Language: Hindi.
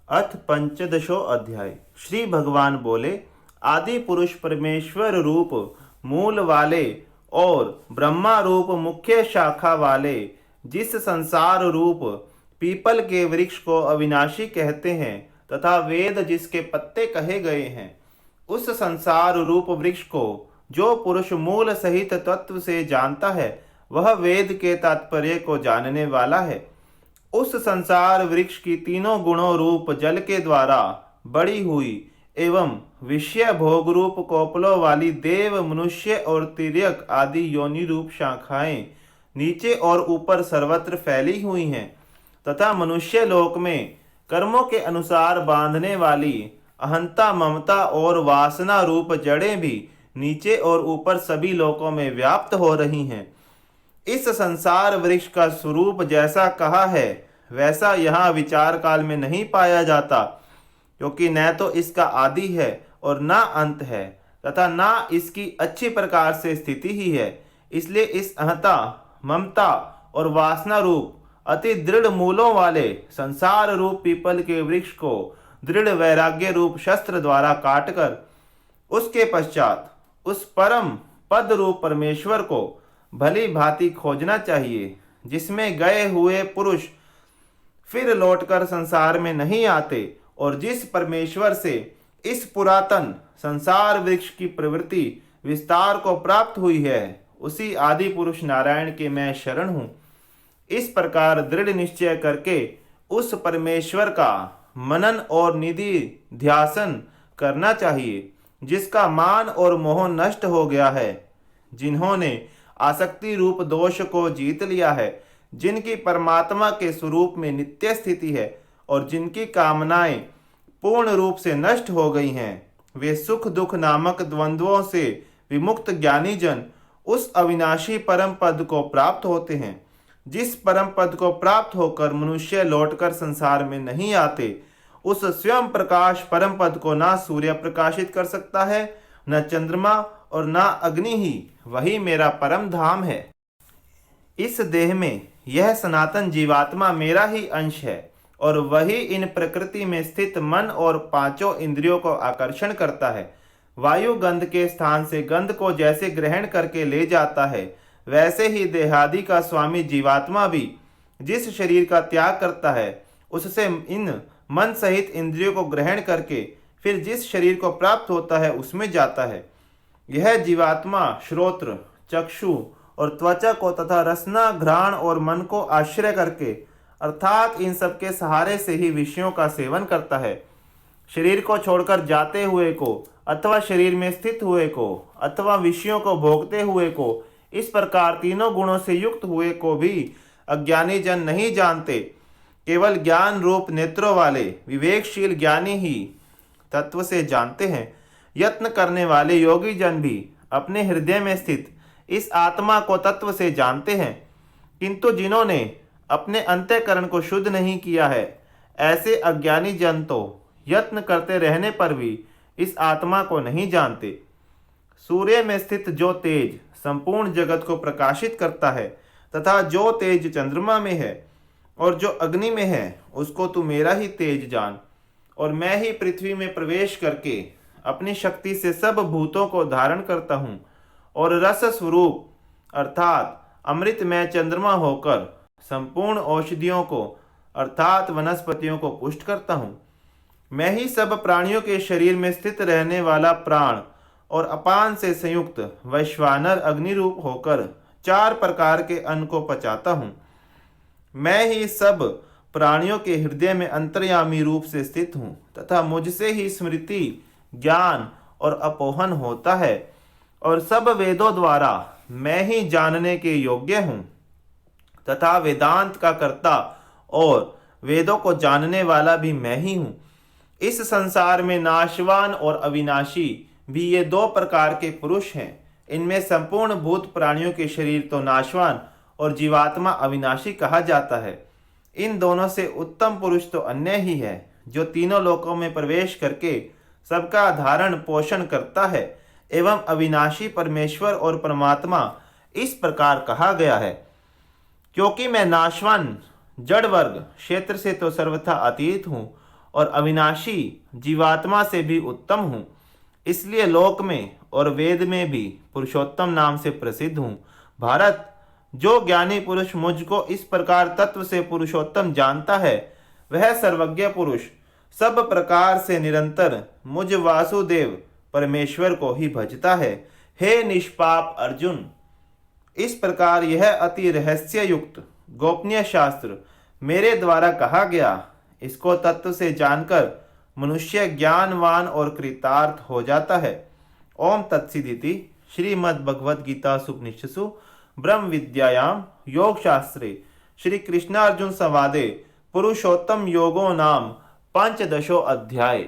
अथ पंचदशो अध्याय। श्री भगवान बोले, आदि पुरुष परमेश्वर रूप मूल वाले और ब्रह्मा रूप मुख्य शाखा वाले जिस संसार रूप पीपल के वृक्ष को अविनाशी कहते हैं तथा वेद जिसके पत्ते कहे गए हैं, उस संसार रूप वृक्ष को जो पुरुष मूल सहित तत्व से जानता है वह वेद के तात्पर्य को जानने वाला है। उस संसार वृक्ष की तीनों गुणों रूप जल के द्वारा बड़ी हुई एवं विषय भोग रूप कोपलों वाली देव मनुष्य और तिर्यक आदि योनि रूप शाखाएं नीचे और ऊपर सर्वत्र फैली हुई हैं तथा मनुष्य लोक में कर्मों के अनुसार बांधने वाली अहंता ममता और वासना रूप जड़ें भी नीचे और ऊपर सभी लोकों में व्याप्त हो रही हैं। इस संसार वृक्ष का स्वरूप जैसा कहा है वैसा यहाँ विचार काल में नहीं पाया जाता, क्योंकि न तो इसका आदि है और न अंत है तथा न इसकी अच्छी प्रकार से स्थिति ही है। इसलिए इस अहंता ममता और वासना रूप अति दृढ़ मूलों वाले संसार रूप पीपल के वृक्ष को दृढ़ वैराग्य रूप शस्त्र द्वारा काटकर उसके पश्चात उस परम पद रूप परमेश्वर को भली भांति खोजना चाहिए, जिसमें गए हुए पुरुष फिर लौटकर संसार में नहीं आते और जिस परमेश्वर से इस पुरातन संसार वृक्ष की प्रवृत्ति विस्तार को प्राप्त हुई है, उसी आदि पुरुष नारायण के मैं शरण हूँ। इस प्रकार दृढ़ निश्चय करके उस परमेश्वर का मनन और निधि ध्यासन करना चाहिए, जिसका मान और मोह नष्ट हो गया है, जिन्होंने आसक्ति रूप दोष को जीत लिया है, जिनकी परमात्मा के स्वरूप में नित्य स्थिति है और जिनकी कामनाएं पूर्ण रूप से नष्ट हो गई हैं, वे सुख दुख नामक द्वंद्वों से विमुक्त ज्ञानी जन उस अविनाशी परम पद को प्राप्त होते हैं। जिस परम पद को प्राप्त होकर मनुष्य लौटकर संसार में नहीं आते, उस स्वयं प्रकाश परम पद को ना सूर्य प्रकाशित कर सकता है, न चंद्रमा और न अग्नि ही वही मेरा परम धाम है। इस देह में यह सनातन जीवात्मा मेरा ही अंश है और वही इन प्रकृति में स्थित मन और पांचों इंद्रियों को आकर्षण करता है। वायु गंध के स्थान से गंध को जैसे ग्रहण करके ले जाता है, वैसे ही देहादि का स्वामी जीवात्मा भी जिस शरीर का त्याग करता है, उससे इन मन सहित इंद्रियों को ग्रहण करके फिर जिस शरीर को प्राप्त होता है उसमें जाता है। यह जीवात्मा श्रोत्र चक्षु और त्वचा को तथा रसना घ्राण और मन को आश्रय करके अर्थात इन सब के सहारे से ही विषयों का सेवन करता है। शरीर को छोड़कर जाते हुए को अथवा शरीर में स्थित हुए को अथवा विषयों को भोगते हुए को, इस प्रकार तीनों गुणों से युक्त हुए को भी अज्ञानी जन नहीं जानते। केवल ज्ञान रूप नेत्रों वाले विवेकशील ज्ञानी ही तत्व से जानते हैं। यत्न करने वाले योगी जन भी अपने हृदय में स्थित इस आत्मा को तत्व से जानते हैं, किंतु जिन्होंने अपने अंतःकरण को शुद्ध नहीं किया है, ऐसे अज्ञानी जन तो यत्न करते रहने पर भी इस आत्मा को नहीं जानते। सूर्य में स्थित जो तेज संपूर्ण जगत को प्रकाशित करता है तथा जो तेज चंद्रमा में है और जो अग्नि में है, उसको तू मेरा ही तेज जान। और मैं ही पृथ्वी में प्रवेश करके अपनी शक्ति से सब भूतों को धारण करता हूँ और रस स्वरूप अर्थात अमृतमय चंद्रमा होकर संपूर्ण औषधियों को अर्थात वनस्पतियों को पुष्ट करता हूँ। मैं ही सब प्राणियों के शरीर में स्थित रहने वाला प्राण और अपान से संयुक्त वैश्वानर अग्नि रूप होकर चार प्रकार के अन्न को पचाता हूँ। मैं ही सब प्राणियों के हृदय में अंतर्यामी रूप से स्थित हूँ तथा मुझसे ही स्मृति ज्ञान और अपोहन होता है और सब वेदों द्वारा मैं ही जानने के योग्य हूँ तथा वेदांत का कर्ता और वेदों को जानने वाला भी मैं ही हूँ। इस संसार में नाशवान और अविनाशी भी ये दो प्रकार के पुरुष हैं। इनमें संपूर्ण भूत प्राणियों के शरीर तो नाशवान और जीवात्मा अविनाशी कहा जाता है। इन दोनों से उत्तम पुरुष तो अन्य ही है, जो तीनों लोकों में प्रवेश करके सबका धारण पोषण करता है एवं अविनाशी परमेश्वर और परमात्मा इस प्रकार कहा गया है। क्योंकि मैं नाशवान जड़ वर्ग क्षेत्र से तो सर्वथा अतीत हूँ और अविनाशी जीवात्मा से भी उत्तम हूँ। इसलिए लोक में और वेद में भी पुरुषोत्तम नाम से प्रसिद्ध हूँ। भारत, जो ज्ञानी पुरुष मुझको इस प्रकार तत्व से पुरुषोत्तम जानता है, वह सर्वज्ञ पुरुष सब प्रकार से निरंतर मुझ वासुदेव परमेश्वर को ही भजता है। हे निष्पाप अर्जुन, इस प्रकार यह अति रहस्य युक्त गोपनीय शास्त्र मेरे द्वारा कहा गया। इसको तत्व से जानकर मनुष्य ज्ञानवान और कृतार्थ हो जाता है। ओम तत्सदिति। श्रीमद्भगवद गीता उपनिषत्सु ब्रह्म विद्यायाम योग शास्त्रे श्री कृष्णार्जुन संवादे पुरुषोत्तम योगो नाम पंचदशो अध्याय।